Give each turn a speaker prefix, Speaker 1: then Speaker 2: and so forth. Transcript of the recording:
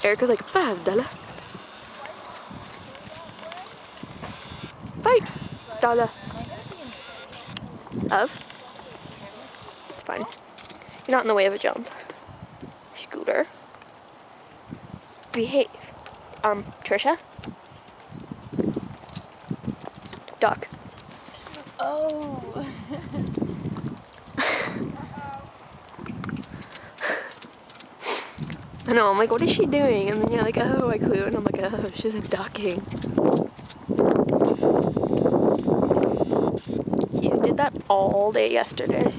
Speaker 1: Erica's like, $5. $5. Of? It's fine. You're not in the way of a jump. Scooter. Behave. Trisha? Duck.
Speaker 2: Oh.
Speaker 1: I know, I'm like, what is she doing? And then you're like, oh, I clue. And I'm like, oh, she's ducking. He did that all day yesterday.